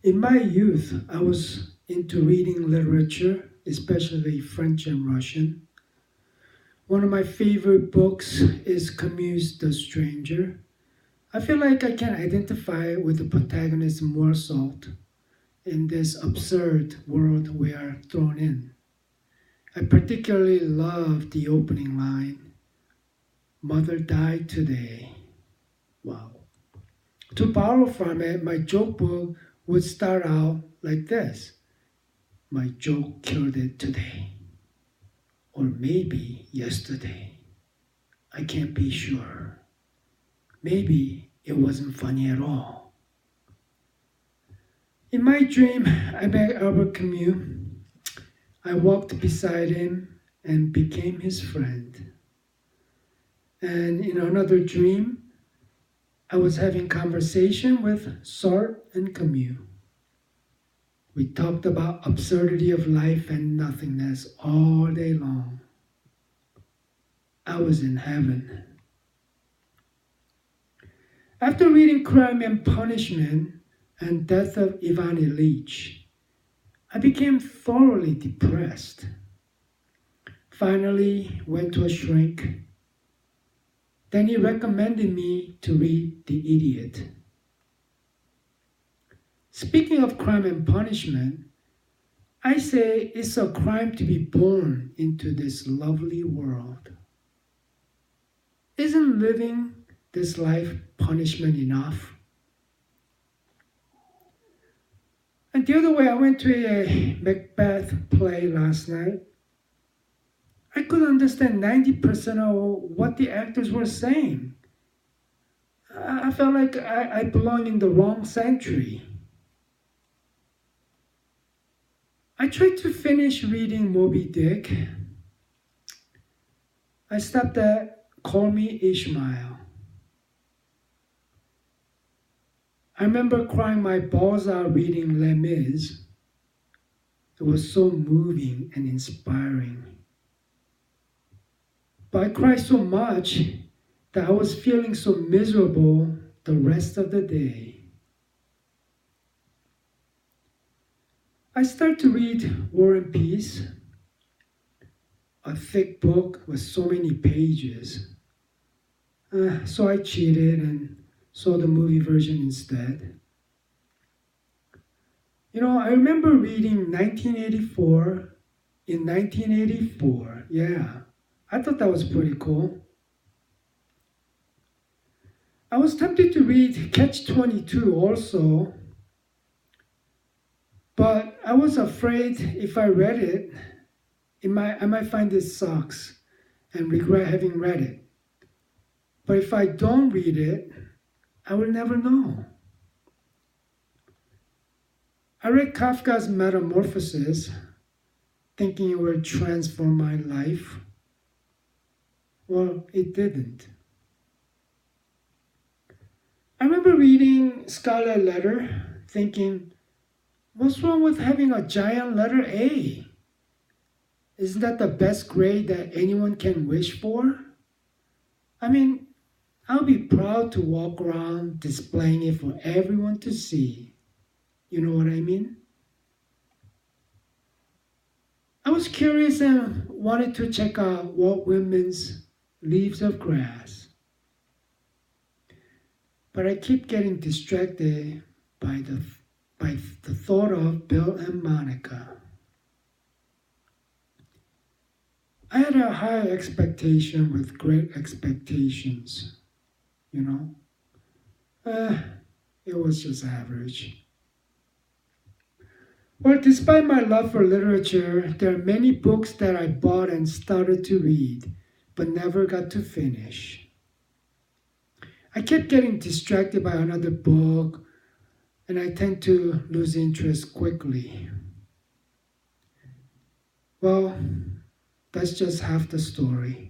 In my youth, I was into reading literature, especially French and Russian. One of my favorite books is Camus' The Stranger. I feel like I can identify with the protagonist more salt in this absurd world we are thrown in. I particularly love the opening line, Mother died today. Wow. To borrow from it, my joke book would start out like this. My joke killed it today. Or maybe yesterday. I can't be sure. Maybe it wasn't funny at all. In my dream, I met Albert Camus. I walked beside him and became his friend. And in another dream, I was having conversation with Sartre and Camus. We talked about absurdity of life and nothingness all day long. I was in heaven. After reading Crime and Punishment and Death of Ivan Ilyich, I became thoroughly depressed. Finally, went to a shrink. Then he recommended me to read The Idiot. Speaking of crime and punishment, I say it's a crime to be born into this lovely world. Isn't living this life punishment enough? And the other way, I went to a Macbeth play last night. I could understand 90% of what the actors were saying. I felt like I belong in the wrong century. I tried to finish reading Moby Dick. I stopped at Call Me Ishmael. I remember crying my balls out reading Les Mis. It was so moving and inspiring. But I cried so much that I was feeling so miserable the rest of the day. I started to read War and Peace, a thick book with so many pages. So I cheated and saw the movie version instead. You know, I remember reading 1984 in 1984. Yeah, I thought that was pretty cool. I was tempted to read Catch-22 also, but I was afraid if I read it, I might find it sucks and regret having read it. But if I don't read it, I will never know. I read Kafka's Metamorphosis, thinking it would transform my life. Well, it didn't. I remember reading Scarlet Letter, thinking, what's wrong with having a giant letter A? Isn't that the best grade that anyone can wish for? I mean, I'll be proud to walk around displaying it for everyone to see. You know what I mean? I was curious and wanted to check out Walt Whitman's Leaves of Grass. But I keep getting distracted by the thought of Bill and Monica. I had a high expectation with great expectations, you know. It was just average. Well, despite my love for literature, there are many books that I bought and started to read, but never got to finish. I kept getting distracted by another book, and I tend to lose interest quickly. Well, that's just half the story.